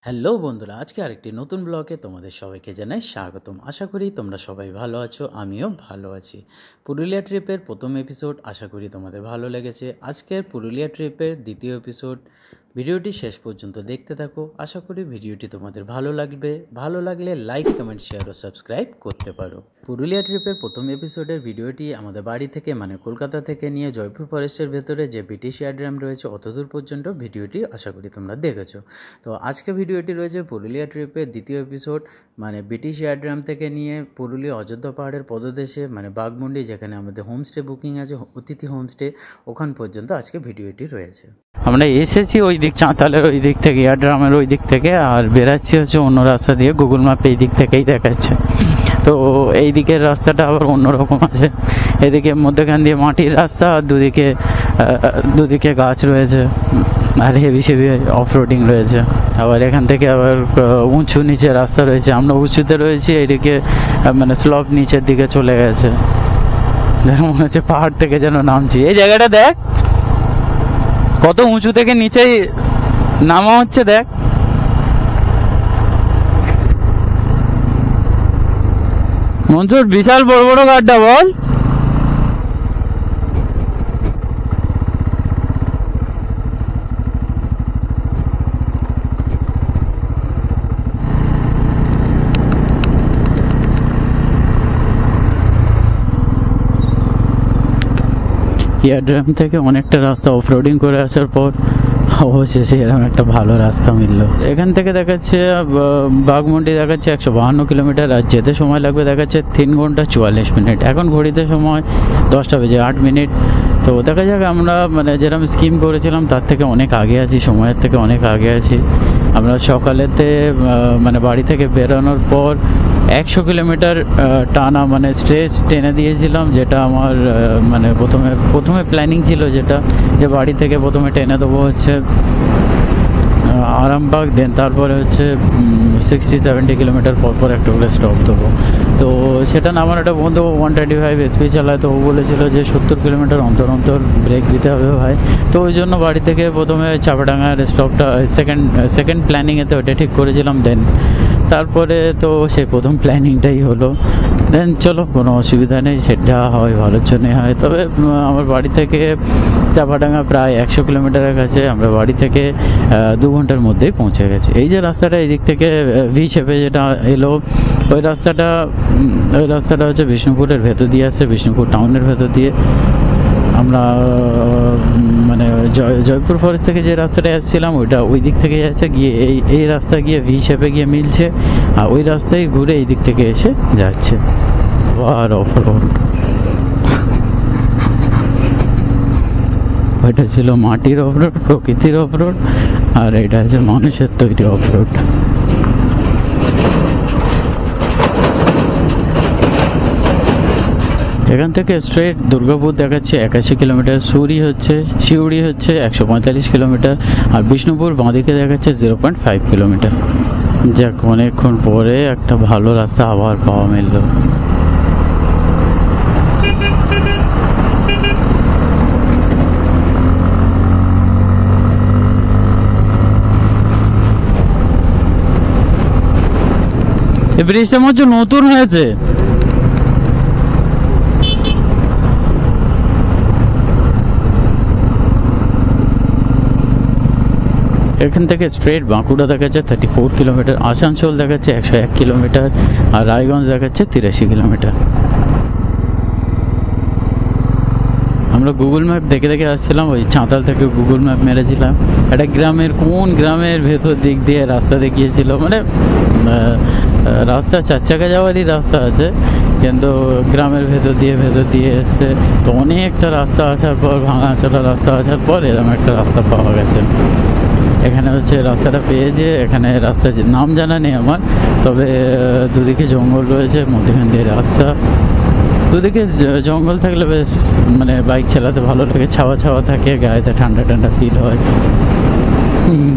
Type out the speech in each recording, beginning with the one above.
Hello বন্ধুরা, আজকে আরেকটি নতুন ব্লগে তোমাদের সবাইকে জানাই স্বাগতম। আশা করি তোমরা সবাই ভালো আছো, আমিও ভালো আছি। পুরুলিয়া ট্রিপের প্রথম এপিসোড আশা করি তোমাদের ভালো লেগেছে। আজকের পুরুলিয়া ট্রিপের দ্বিতীয় এপিসোড, ভিডিওটি শেষ পর্যন্ত দেখতে থাকো। আশা করি ভিডিওটি তোমাদের ভালো লাগবে। ভালো লাগলে লাইক, কমেন্ট, শেয়ার ও সাবস্ক্রাইব করতে পারো। পুরুলিয়া ট্রিপের প্রথম এপিসোডের ভিডিওটি আমাদের বাড়ি থেকে মানে কলকাতা থেকে নিয়ে জয়পুর ফরেস্টের ভেতরে যে ব্রিটিশ ইয়ারড্রাম রয়েছে অতদূর পর্যন্ত ভিডিওটি আশা করি তোমরা দেখেছো। তো আজকে ভিডিওটি রয়েছে পুরুলিয়া ট্রিপের দ্বিতীয় এপিসোড, মানে ব্রিটিশ ইয়ারড্রাম থেকে নিয়ে পুরুলিয়া অযোধ্যা পাহাড়ের পদদেশে মানে বাঘমুন্ডি, যেখানে আমাদের হোমস্টে বুকিং আছে, অতিথি হোমস্টে, ওখান পর্যন্ত আজকে ভিডিওটি রয়েছে। আমরা এসেছি ওই দিক, চাঁতালের ওই দিক থেকে, ইয়ারড্রামের ওই দিক থেকে, আর বেরাচ্ছি হচ্ছে অন্য রাস্তা দিয়ে। গুগল ম্যাপে এই দিক থেকেই দেখাচ্ছে। তো এই দিকের রাস্তাটা আবার অন্যরকম আছে। এদিকে মধ্যখান দিয়ে মাটির রাস্তা, আর দুদিকে গাছ রয়েছে, আর হেভি সেভি অফ রোডিং রয়েছে। আবার এখান থেকে আবার উঁচু নিচে রাস্তা রয়েছে। আমরা উঁচুতে রয়েছি, এইদিকে মানে স্লপ নিচের দিকে চলে গেছে, মনে হচ্ছে পাহাড় থেকে যেন নামছি। এই জায়গাটা দেখ কত উঁচু থেকে নিচে নামা হচ্ছে, দেখ। মনসুর বিশাল বড় বড় গাড্ডা, বল। ইয়ারড্রাম থেকে অনেকটা রাস্তা অফরোডিং করে আসার পর অবশেষে এরকম একটা ভালো রাস্তা মিললো। এখান থেকে দেখাচ্ছে বাঘমুন্ডি দেখাচ্ছে 152 কিলোমিটার, আর যেতে সময় লাগবে দেখাচ্ছে 3 ঘন্টা 44 মিনিট। এখন ঘড়িতে সময় 10টা বেজে 8 মিনিট। তো দেখা যাক, আমরা মানে যেরকম স্কিম করেছিলাম তার থেকে অনেক আগে আছি, সময়ের থেকে অনেক আগে আছি। আমরা সকালেতে মানে বাড়ি থেকে বেরোনোর পর 100 কিলোমিটার টানা মানে স্ট্রেচ টেনে দিয়েছিলাম, যেটা আমার মানে প্রথমে প্ল্যানিং ছিল, যেটা যে বাড়ি থেকে প্রথমে টেনে দেবো হচ্ছে আরামবাগ, দেন তারপরে হচ্ছে 60-70 কিলোমিটার পর একটা করে স্টপ দেবো। তো সেটা না, আমার একটা বন্ধু 125 SP চালায়, তো ও বলেছিল যে 70 কিলোমিটার অন্তর ব্রেক দিতে হবে ভাই। তো ওই জন্য বাড়ি থেকে প্রথমে চাপাডাঙ্গার স্টপটা সেকেন্ড প্ল্যানিংয়েতে ওটা ঠিক করেছিলাম। দেন তারপরে তো সেই প্রথম প্ল্যানিংটাই হলো। দেন চলো, কোনো অসুবিধা নেই, সেটা হয় ভালোর জন্যই হয়। তবে আমার বাড়ি থেকে চাপাডাঙ্গা প্রায় 100 কিলোমিটারের কাছে। আমরা বাড়ি থেকে 2 ঘন্টার মধ্যেই পৌঁছে গেছি। এই যে রাস্তাটা এদিক থেকে ভি শেপে যেটা এলো, ওই রাস্তাটা হচ্ছে বিষ্ণুপুরের ভেতর দিয়ে আছে, বিষ্ণুপুর টাউনের ভেতর দিয়ে। আমরা মানে জয়পুর ফরেস্ট থেকে যে রাস্তাটা আসছিলাম ওইটা ওই দিক থেকে যাচ্ছে, গিয়ে এই রাস্তা গিয়ে ভি শেপে গিয়ে মিলছে, আর ওই রাস্তায় ঘুরে এই দিক থেকে এসে যাচ্ছে। আর অফ রোড, ওইটা ছিল মাটির অফ রোড, প্রকৃতির অফ রোড, আর এটা হচ্ছে মানুষের তৈরি অফ রোড। এখান থেকে স্ট্রেট দুর্গাপুর দেখাচ্ছে 81 কিলোমিটার, শিউড়ি হচ্ছে 145 কিলোমিটার, আর বিষ্ণুপুর বাঁদিকে দেখাচ্ছে 0.5 কিলোমিটার। যাক, অনেকক্ষণ পরে একটা ভালো রাস্তা আবার পাওয়া মিলল। এই ব্রিজটা মনে হচ্ছে নতুন হয়েছে। এখান থেকে স্ট্রেট বাঁকুড়া দেখাচ্ছে 34 কিলোমিটার, আসানসোল দেখাচ্ছে 101 কিলোমিটার, আর রায়গঞ্জ দেখাচ্ছে 83 কিলোমিটার। আমরা গুগল ম্যাপ দেখে আসছিলাম, ওই চাঁতাল থেকে গুগল ম্যাপ মেরেছিলাম, একটা কোন গ্রামের ভেতর দিক দিয়ে রাস্তা দেখিয়েছিল। মানে রাস্তা 4 চাকা যাওয়ারই রাস্তা আছে, কিন্তু গ্রামের ভেতর দিয়ে এসছে। তো অনেকটা রাস্তা আসার পর, ভাঙাচোরা রাস্তা আসার পর এরকম একটা রাস্তা পাওয়া গেছে। এখানে হচ্ছে রাস্তাটা পেয়েছে, এখানে রাস্তার নাম জানা নেই আমার, তবে দুদিকে জঙ্গল রয়েছে, মধ্যখান দিয়ে রাস্তা। দুদিকে জঙ্গল থাকলে বেশ মানে বাইক চালাতে ভালো লাগে, ছাওয়া থাকে, গায়েতে ঠান্ডা ফিল হয়,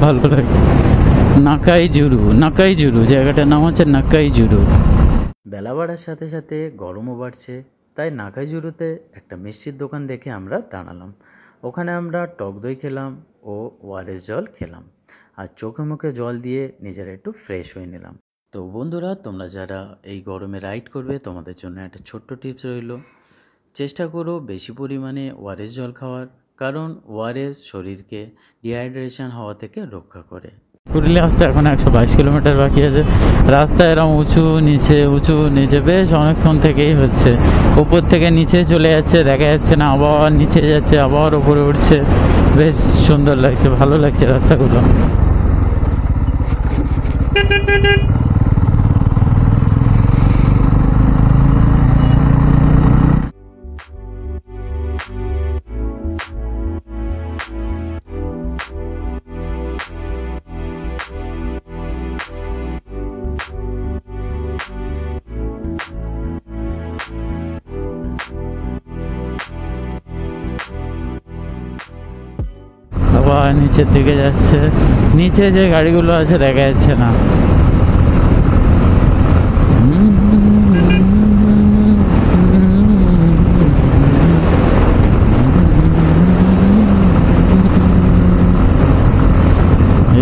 ভালো লাগে। নাকাই জুরু জায়গাটার নাম হচ্ছে নাকাই জুরু। বেলা বাড়ার সাথে সাথে গরমও বাড়ছে, তাই নাকাইজুরুতে একটা মিষ্টির দোকান দেখে আমরা দাঁড়ালাম। ওখানে আমরা টক দই খেলাম ও ওআরএস জল খেলাম। আর চোখে মুখে জল দিয়ে নিজেরা একটু ফ্রেশ হয়ে নিলাম। তো বন্ধুরা, তোমরা যারা এই গরমে রাইড করবে তোমাদের জন্য একটা ছোট্ট টিপস রইল, চেষ্টা করো বেশি পরিমাণে ওআরএস জল খাওয়ার, কারণ ওআরএস শরীরকে ডিহাইড্রেশন হওয়া থেকে রক্ষা করে। পুরুলিয়া আসতে এখন 122 কিলোমিটার বাকি আছে। রাস্তা এরকম উঁচু নিচে বেশ অনেকক্ষণ থেকেই হচ্ছে। উপর থেকে নিচে চলে যাচ্ছে, দেখা যাচ্ছে না, আবার নিচে যাচ্ছে, আবার ওপরে উঠছে। বেশ সুন্দর লাগছে, ভালো লাগছে রাস্তাগুলো। আবার নিচের দিকে যাচ্ছে, নিচে যে গাড়িগুলো আছে দেখা যাচ্ছে না।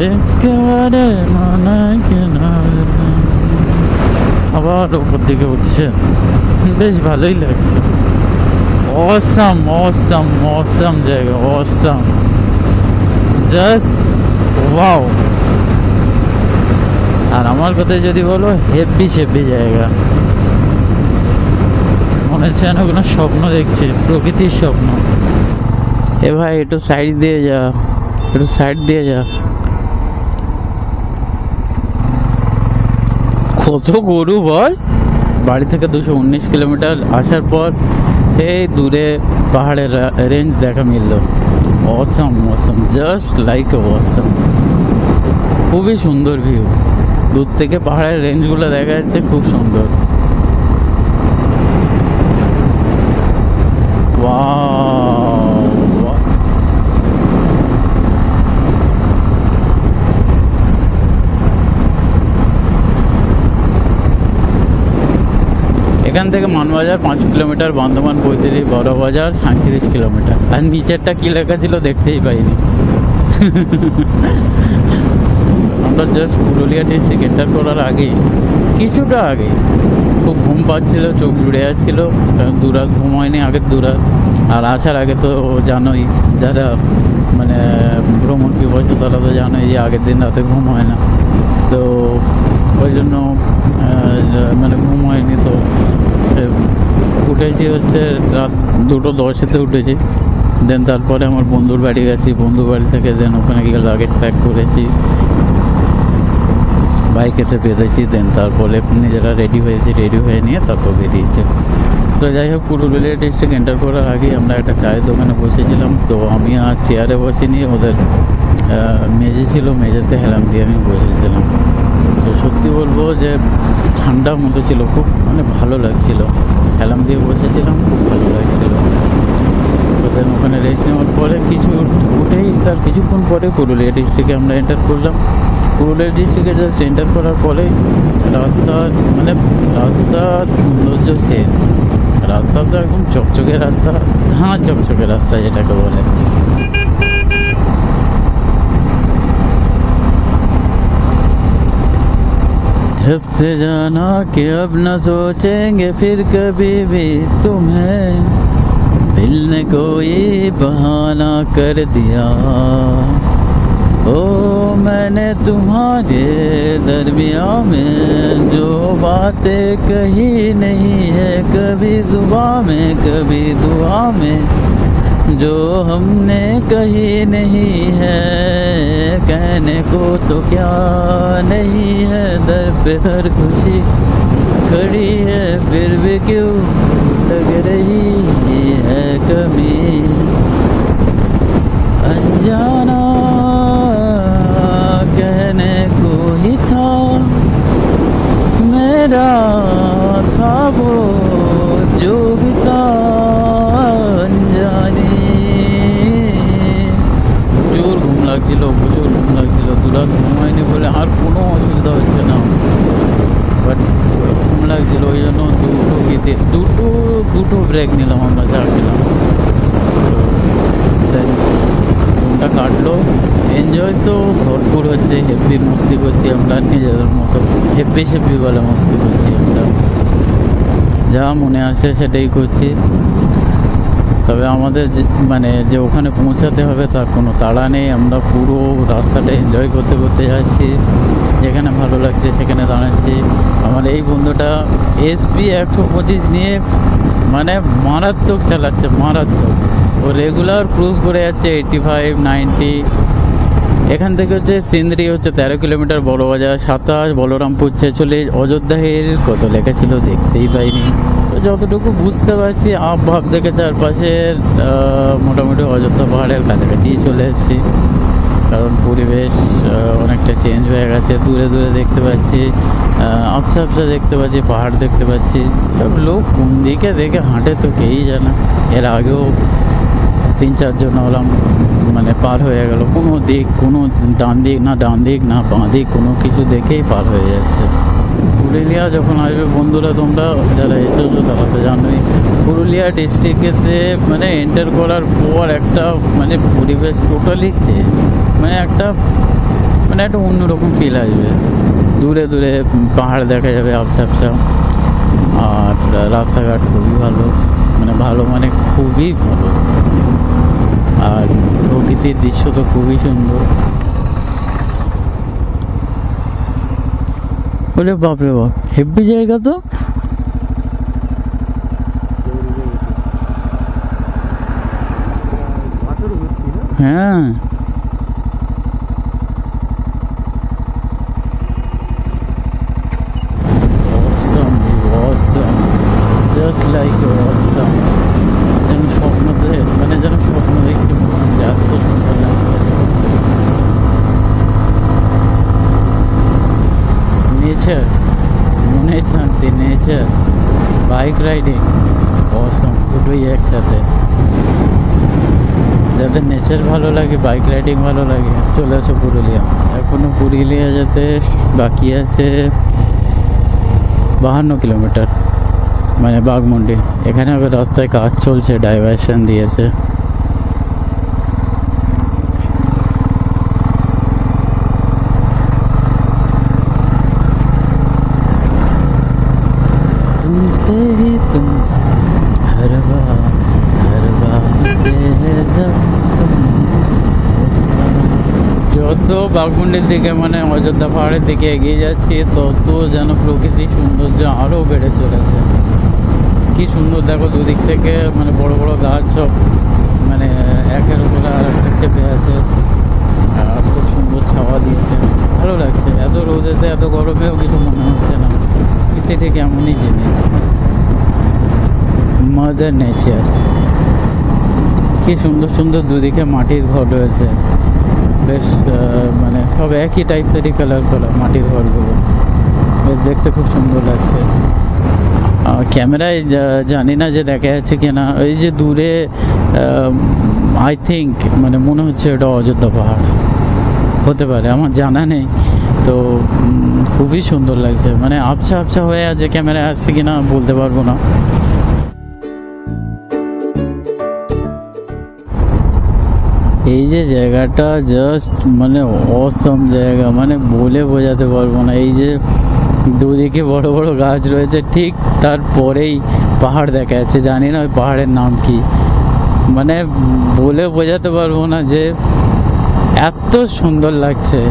একেবারে আবার উপর দিকে উঠছে, বেশ ভালোই লাগছে। অসাম অসাম অসাম জায়গা, অসাম, জাস্ট ওয়াও। আর আমার কথায় যদি বলো, হেভি জায়গা, মনে হচ্ছে যেন কোনো স্বপ্ন দেখছি, প্রকৃতির স্বপ্ন। এ ভাই একটু সাইড দিয়ে যা, একটু সাইড দিয়ে যা। কত গরু বল। বাড়ি থেকে 219 কিলোমিটার আসার পর সেই দূরে পাহাড়ের রেঞ্জ দেখা মিলল। অসম অসম, জাস্ট লাইক অসম। খুবই সুন্দর ভিউ, দূর থেকে পাহাড়ের রেঞ্জগুলো দেখা যাচ্ছে, খুব সুন্দর। এখান থেকে মানবাজার 5 কিলোমিটার, বর্ধমান 35, বড়বাজার 37 কিলোমিটার। আর নিচেরটা কি লেখা ছিল দেখতেই পাইনি। আমরা জাস্ট পুরুলিয়া ডিস্ট্রিক্ট এন্টার করার আগে, কিছুটা আগে, খুব ঘুম পাচ্ছিল, চোখ জুড়ে যাচ্ছিল, কারণ দুরাত ঘুম হয়নি আগের দুরাত। আর আসার আগে তো জানোই, যারা মানে ভ্রমণ পিপাসু তারা তো জানোই যে আগের দিন রাতে ঘুম হয় না। তো ওই জন্য মানে ঘুম হয়নি। তো উঠেছি হচ্ছে রাত 2:10 উঠেছি। দেন তারপরে আমার বন্ধুর বাড়ি গেছি, বন্ধুর বাড়ি থেকে দেন ওখানে গিয়ে লাগেজ প্যাক করেছি, বাইকেতে বেঁধেছি। দেন তারপরে নিজেরা রেডি হয়ে নিয়ে তারপর বেরিয়েছে। তো যাই হোক, পুরুলিয়া ডিস্ট্রিক্ট এন্টার করার আগে আমরা একটা চায়ের দোকানে বসেছিলাম। তো আমি আর চেয়ারে বসিনি, ওদের মেজে ছিল, মেঝেতে হেলাম দিয়ে আমি বসেছিলাম। তো সত্যি বলবো যে ঠান্ডার মতো ছিল, খুব মানে ভালো লাগছিল। হেলাম দিয়ে বসেছিলাম, খুব ভালো লাগছিল। তো দেন ওখানে রেস্ট নেওয়ার পরে তার কিছুক্ষণ পরে পুরুলিয়া ডিস্ট্রিক্টে আমরা এন্টার করলাম। পুরুলিয়া ডিস্ট্রিক্টে জাস্ট এন্টার করার পরে রাস্তার সৌন্দর্য শেষ। রাস্তা তো একদম চকচকে রাস্তা, চকচকে রাস্তা যেটাকে বলে। जब से जाना कि अब न सोचेंगे फिर कभी भी तुम्हें, दिल ने कोई बहाना कर दिया। ओ मैंने तुम्हारे दरमियाँ में जो बातें कही नहीं है, कभी जुबां में कभी दुआ में, जो हमने कही नहीं है, कहने को तो क्या नहीं है। दर पे हर खुशी खड़ी है, फिर भी क्यों लग रही है कमी। अनजाना कहने को ही था, मेरा था वो जो भी था अनजानी। প্রচুর ঘুম লাগছিল, দুরাত ঘুম হয়নি বলে আর কোনো অসুবিধা হচ্ছে না, বাট ঘুম লাগছিল। ওই জন্য দুটো ব্রেক নিলাম, আমরা চা খেলাম। ঘুম দিনটা কাটলো। এনজয় তো ভরপুর হচ্ছে, হেভি মস্তি করছি আমরা নিজেদের মতো, হেভি বলে মস্তি করছি আমরা, যা মনে আসছে সেটাই করছি। তবে আমাদের মানে যে ওখানে পৌঁছাতে হবে তার কোনো তাড়া নেই, আমরা পুরো রাস্তাটা এনজয় করতে করতে যাচ্ছি, যেখানে ভালো লাগছে সেখানে দাঁড়াচ্ছি। আমার এই বন্ধুটা SP 125 নিয়ে মানে মারাত্মক চালাচ্ছে, মারাত্মক। ও রেগুলার ক্রুজ করে যাচ্ছে 85 90। এখান থেকে হচ্ছে সিন্দ্রি হচ্ছে 13 কিলোমিটার, বড়বাজার 27, বলরামপুর 46, অযোধ্যা হিল কত লেখা ছিল দেখতেই পাইনি। তো যতটুকু বুঝতে পারছি ভাব দেখে চারপাশে মোটামুটি অযোধ্যা পাহাড়ের কাছাকাছি চলে এসেছি, কারণ পরিবেশ অনেকটা চেঞ্জ হয়ে গেছে। দূরে দূরে দেখতে পাচ্ছি আবছা দেখতে পাচ্ছি, পাহাড় দেখতে পাচ্ছি। সব লোক কোন দিকে দেখে হাঁটে তো কেই জানে। এর আগেও 3-4 জন হলাম, মানে পার হয়ে গেল, কোনো দিক, কোনো ডান দিক না বাঁ দিক, কোনো কিছু দেখেই পার হয়ে যাচ্ছে। পুরুলিয়া যখন আসবে বন্ধুরা, তোমরা যারা এসেছো তারা তো জানোই, পুরুলিয়া ডিস্ট্রিক্টেতে মানে এন্টার করার পর একটা মানে পরিবেশ টোটালি চেঞ্জ, মানে একটা অন্যরকম ফিল আসবে। দূরে দূরে পাহাড় দেখা যাবে আবছা, আর রাস্তাঘাট খুবই ভালো, মানে খুবই ভালো, আর প্রকৃতির দৃশ্য তো খুবই সুন্দর। বলে বাপরে বাপ, হেভি জায়গা তো। হ্যাঁ, জাস্ট লাইক অসাম। যেন স্বপ্ন দেখছি মনে হচ্ছে, এত সুন্দর লাগছে। নেচার, মনে শান্তি, নেচার, বাইক রাইডিং, অসাম, দুটোই একসাথে। যাদের নেচার ভালো লাগে, বাইক রাইডিং ভালো লাগে, চলে আসো পুরুলিয়া। এখনো পুরুলিয়া যেতে বাকি আছে 52 কিলোমিটার, মানে বাঘমুন্ডি। এখানে আবার রাস্তায় কাজ চলছে, ডাইভারশন দিয়েছে। तुमसे ही तुमसे हर बात है जब तुम। যত বাঘমুন্ডির দিকে মানে অযোধ্যা পাহাড়ের দিকে এগিয়ে যাচ্ছি, তত যেন প্রকৃতির সৌন্দর্য আরও বেড়ে চলেছে। কি সুন্দর দেখো, দুদিক থেকে মানে বড় বড় গাছ সব মানে একের উপরে আর একটা চেপে আছে, আর খুব সুন্দর ছাওয়া দিয়েছে, ভালো লাগছে। এত রোদেতে, এত গরমেও কিছু মনে হচ্ছে না। এটা কেমনই জিনিস, মাদার নেচার। কি সুন্দর সুন্দর দুদিকে মাটির ঘর রয়েছে, বেশ মানে সব একই টাইপসেরই কালার করা মাটির ঘরগুলো, বেশ দেখতে খুব সুন্দর লাগছে। ক্যামেরায় জানি না যে দেখা যাচ্ছে কিনা, ওই যে দূরে আই থিঙ্ক মানে মনে হচ্ছে ওটা অযোধ্যা পাহাড় হতে পারে, আমার জানা নেই। তো খুবই সুন্দর লাগছে, মানে আবছা হয়ে আছে, ক্যামেরায় আসছে কিনা বলতে পারবো না। এই যে জায়গাটা জাস্ট মানে অসম জায়গা, মানে বলে বোঝাতে পারবো না। এই যে দুদিকে বড় বড় গাছ রয়েছে, ঠিক তারপরেই পাহাড় দেখা যাচ্ছে, জানি না ওই পাহাড়ের নাম কি, মানে বলে বোঝাতে পারবো না যে এত সুন্দর লাগছে।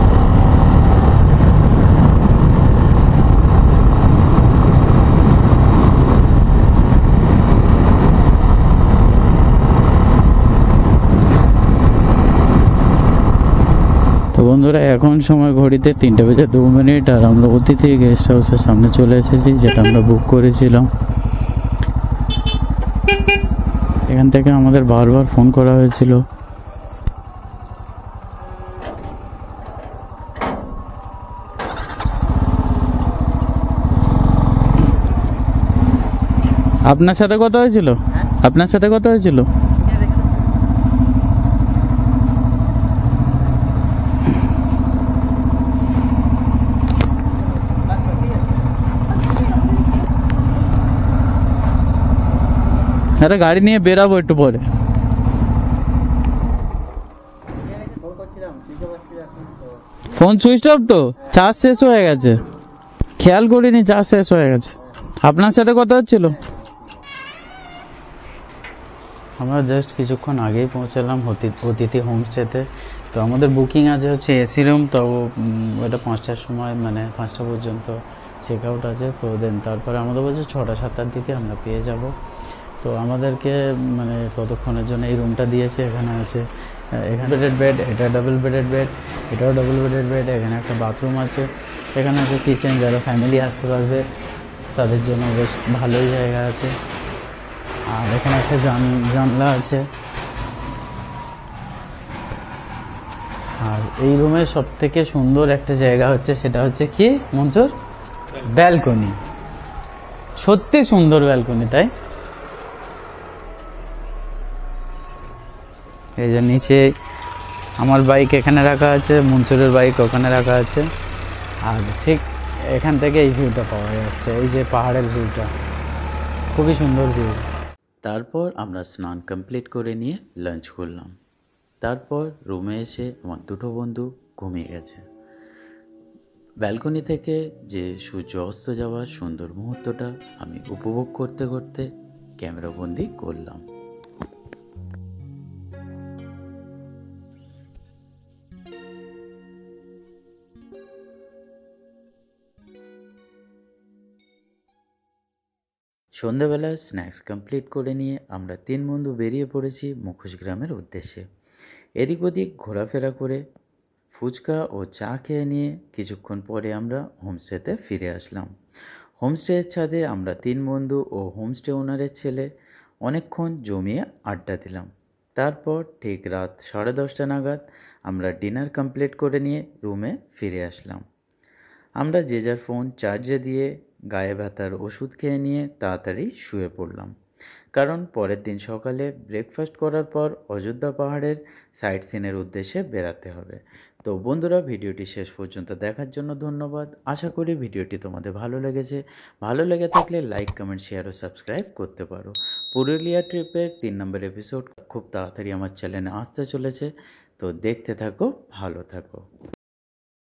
তো বন্ধুরা, এখন সময় ঘড়িতে 3:02, আর আমরা অতিথি গেস্ট হাউসের সামনে চলে এসেছি, যেটা আমরা বুক করেছিলাম। এখান থেকে আমাদের বারবার ফোন করা হয়েছিল। আপনার সাথে কথা হয়েছিল? আপনার সাথে কথা হয়েছিল? আরে গাড়ি নিয়ে বেরাবো একটু পরে। ফোন সুইচ অফ তো, চার্জ শেষ হয়ে গেছে, খেয়াল করিনি চার্জ শেষ হয়ে গেছে। আপনার সাথে কথা হচ্ছিল। আমরা জাস্ট কিছুক্ষণ আগেই পৌঁছালাম অতিথি হোমস্টেতে। তো আমাদের বুকিং আছে হচ্ছে এসি রুম, তো ওটা 5টার সময়, মানে 5টা পর্যন্ত চেক আউট আছে। তো দেন তারপরে আমাদের বলছে 6টা-7টার দিকে আমরা পেয়ে যাব। তো আমাদেরকে মানে ততক্ষণের জন্য এই রুমটা দিয়েছে। এখানে আছে, এখানে বেডেড বেড, এটা ডাবল বেডেড বেড, এটাও ডাবল বেডেড বেড, এখানে একটা বাথরুম আছে, এখানে আছে কিচেন, যারা ফ্যামিলি আসতে পারবে তাদের জন্য বেশ ভালোই জায়গা আছে। আর এখানে একটা জানলা আছে। আর এই রুমের সব থেকে সুন্দর একটা জায়গা হচ্ছে, সেটা হচ্ছে কি মঞ্জুর, ব্যালকনি। সত্যি সুন্দর ব্যালকনি, তাই? এই যে নিচে আমার বাইক এখানে রাখা আছে, মনসুরের বাইক ওখানে রাখা আছে। আর ঠিক এখান থেকে এই ভিউটা পাওয়া যাচ্ছে, এই যে পাহাড়ের ভিউটা, খুবই সুন্দর ভিউ। তারপর আমরা স্নান কমপ্লিট করে নিয়ে লাঞ্চ করলাম। তারপর রুমে এসে আমার দুটো বন্ধু ঘুমিয়ে গেছে। ব্যালকনি থেকে যে সূর্য অস্ত যাওয়ার সুন্দর মুহূর্তটা আমি উপভোগ করতে করতে ক্যামেরাবন্দি করলাম। সন্ধ্যাবেলা স্ন্যাক্স কমপ্লিট করে নিয়ে আমরা 3 বন্ধু বেরিয়ে পড়েছি মুখোশ গ্রামের উদ্দেশ্যে। এদিক ওদিক ঘোরাফেরা করে ফুচকা ও চা খেয়ে নিয়ে কিছুক্ষণ পরে আমরা হোমস্টেতে ফিরে আসলাম। হোমস্টের ছাদে আমরা 3 বন্ধু ও হোমস্টে ওনারের ছেলে অনেকক্ষণ জমিয়ে আড্ডা দিলাম। তারপর ঠিক রাত 10:30 নাগাদ আমরা ডিনার কমপ্লিট করে নিয়ে রুমে ফিরে আসলাম। আমরা যে যার ফোন চার্জে দিয়ে গায়ে ব্যথার ওষুধ খেয়ে নিয়ে তাড়াতাড়ি শুয়ে পড়লাম, কারণ পরের দিন সকালে ব্রেকফাস্ট করার পর অযোধ্যা পাহাড়ের সাইট সিনের উদ্দেশ্যে বেরাতে হবে। তো বন্ধুরা, ভিডিওটি শেষ পর্যন্ত দেখার জন্য ধন্যবাদ। আশা করি ভিডিওটি তোমাদের ভালো লেগেছে। ভালো লেগে থাকলে লাইক, কমেন্ট, শেয়ার ও সাবস্ক্রাইব করতে পারো। পুরুলিয়া ট্রিপের 3 নম্বর এপিসোড খুব তাড়াতাড়ি আমার চ্যানেলে আসতে চলেছে, তো দেখতে থাকো, ভালো থাকো।